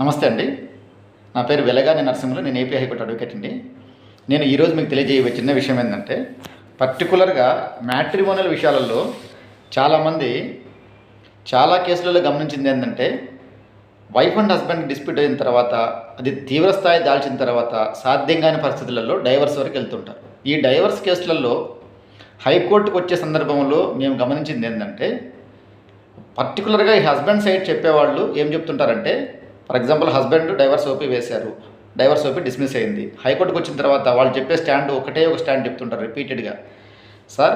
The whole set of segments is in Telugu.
నమస్తే అండి. నా పేరు వెలగాని నరసింహులు. నేను ఏపీ హైకోర్టు అడ్వకేట్ అండి. నేను ఈరోజు మీకు తెలియజేయ చిన్న విషయం ఏంటంటే, పర్టికులర్గా మ్యాట్రిమోనియల్ విషయాలలో చాలామంది చాలా కేసులలో గమనించింది ఏంటంటే, వైఫ్ అండ్ హస్బెండ్ డిస్ప్యూట్ అయిన తర్వాత, అది తీవ్రస్థాయి దాల్చిన తర్వాత సాధ్యం కాని పరిస్థితులలో డైవర్స్ వరకు వెళ్తుంటారు. ఈ డైవర్స్ కేసులలో హైకోర్టుకు వచ్చే సందర్భంలో మేము గమనించింది ఏంటంటే, పర్టికులర్గా ఈ హస్బెండ్ సైడ్ చెప్పేవాళ్ళు ఏం చెప్తుంటారంటే, for example husband divorce OP వేశారు, డైవర్స్ ఓపీ డిస్మిస్ అయింది. హైకోర్టుకు వచ్చిన తర్వాత వాళ్ళు చెప్పే స్టాండ్ ఒకటే ఒక స్టాండ్ చెప్తుంటారు రిపీటెడ్గా. సార్,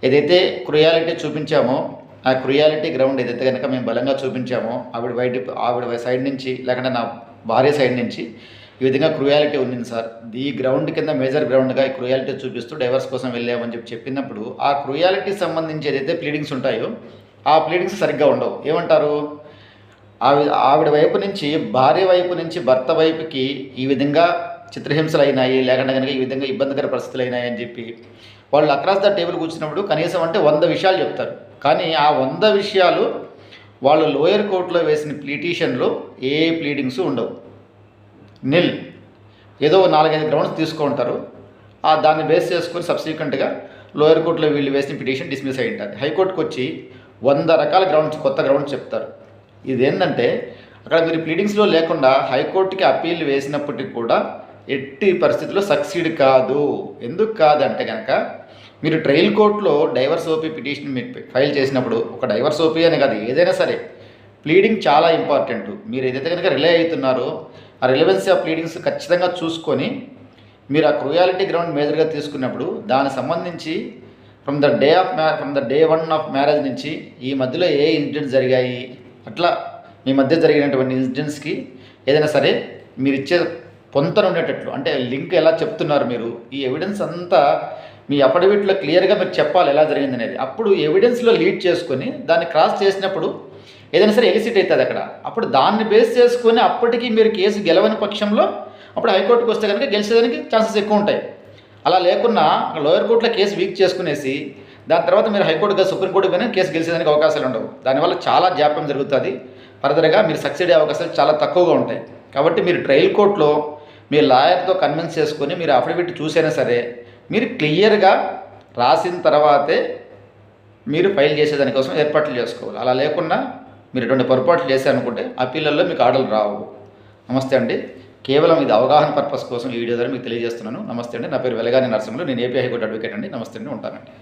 ఏదైతే క్రుయాలిటీ చూపించామో ఆ క్రుయాలిటీ గ్రౌండ్ ఏదైతే కనుక మేము బలంగా చూపించామో ఆవిడ సైడ్ నుంచి, లేకుంటే నా భార్య సైడ్ నుంచి ఈ విధంగా క్రుయాలిటీ ఉంది సార్, ఈ గ్రౌండ్ కింద మేజర్ గ్రౌండ్గా ఈ క్రుయాలిటీ చూపిస్తూ డైవర్స్ కోసం వెళ్ళామని చెప్పినప్పుడు, ఆ క్రుయాలిటీ సంబంధించి ఏదైతే ప్లీడింగ్స్ ఉంటాయో ఆ ప్లీడింగ్స్ సరిగ్గా ఉండవు. ఏమంటారు, ఆవిడ వైపు నుంచి, భార్య వైపు నుంచి భర్త వైపుకి ఈ విధంగా చిత్రహింసలు అయినాయి, లేకుండా కనుక ఈ విధంగా ఇబ్బందికర పరిస్థితులు అయినాయి అని చెప్పి వాళ్ళు అక్రాస్ ద టేబుల్ కూర్చున్నప్పుడు కనీసం అంటే 100 విషయాలు చెప్తారు. కానీ ఆ 100 విషయాలు వాళ్ళు లోయర్ కోర్టులో వేసిన పిటిషన్లో ఏ ప్లీడింగ్స్ ఉండవు, నిల్. ఏదో 4-5 గ్రౌండ్స్ తీసుకుంటారు, దాన్ని బేస్ చేసుకొని సబ్సిక్వెంట్గా లోయర్ కోర్టులో వీళ్ళు వేసిన పిటిషన్ డిస్మిస్ అయి ఉంటుంది. హైకోర్టుకు వచ్చి 100 రకాల గ్రౌండ్స్, కొత్త గ్రౌండ్స్ చెప్తారు. ఇదేంటంటే, అక్కడ మీరు ప్లీడింగ్స్లో లేకుండా హైకోర్టుకి అప్పీల్ వేసినప్పటికీ కూడా ఎట్టి పరిస్థితుల్లో సక్సీడ్ కాదు. ఎందుకు కాదంటే కనుక, మీరు ట్రయల్ కోర్టులో డైవర్స్ ఓపీ పిటిషన్ మీరు ఫైల్ చేసినప్పుడు, ఒక డైవర్స్ ఓపీ అని కాదు, ఏదైనా సరే ప్లీడింగ్ చాలా ఇంపార్టెంట్. మీరు ఏదైతే కనుక రిలే అవుతున్నారో ఆ రిలవెన్సీ ఆఫ్ ప్లీడింగ్స్ ఖచ్చితంగా చూసుకొని మీరు ఆ క్రుయాలిటీ గ్రౌండ్ మేజర్గా తీసుకున్నప్పుడు దానికి సంబంధించి from the day 1 of marriage నుంచి ఈ మధ్యలో ఏ ఇన్సిడెంట్స్ జరిగాయి, అట్లా మీ మధ్య జరిగినటువంటి ఇన్సిడెంట్స్కి ఏదైనా సరే మీరు ఇచ్చే పొంతన ఉండేటట్లు, అంటే లింక్ ఎలా చెప్తున్నారు మీరు, ఈ ఎవిడెన్స్ అంతా మీ అఫిడవిట్లో క్లియర్గా మీరు చెప్పాలి ఎలా జరిగింది అనేది. అప్పుడు ఎవిడెన్స్లో లీడ్ చేసుకొని దాన్ని క్రాస్ చేసినప్పుడు ఏదైనా సరే ఎలిసిట్ అవుతుంది అక్కడ. అప్పుడు దాన్ని బేస్ చేసుకొని అప్పటికి మీరు కేసు గెలవని పక్షంలో అప్పుడు హైకోర్టుకు వస్తే కనుక గెలిచేదానికి ఛాన్సెస్ ఎక్కువ ఉంటాయి. అలా లేకున్నా లోయర్ కోర్టులో కేసు వీక్ చేసుకునేసి దాని తర్వాత మీరు హైకోర్టుగా సుప్రీంకోర్టుకు పోయినా కేసు గెలిచేదానికి అవకాశాలు ఉండవు. దానివల్ల చాలా జాప్యం జరుగుతుంది. ఫర్దర్గా మీరు సక్సీడ్ అయ్యే అవకాశాలు చాలా తక్కువగా ఉంటాయి. కాబట్టి మీరు ట్రయల్ కోర్టులో మీ లాయర్తో కన్విన్స్ చేసుకొని మీరు అఫిడవిట్ చూసైనా సరే మీరు క్లియర్గా రాసిన తర్వాతే మీరు ఫైల్ చేసేదానికోసం ఏర్పాట్లు చేసుకోవాలి. అలా లేకుండా మీరు ఎటువంటి పొరపాట్లు చేశారనుకుంటే అప్పీళ్ళల్లో మీకు ఆర్డర్లు రావు. నమస్తే అండి. కేవలం ఇది అవగాహన పర్పస్ కోసం ఈ వీడియో ద్వారా మీకు తెలియజేస్తున్నాను. నమస్తే అండి. నా పేరు వెలగాని నరసింహులు. నేను ఏపీ హైకోర్టు అడ్వకేట్ అండి. నమస్తే అండి. ఉంటానండి.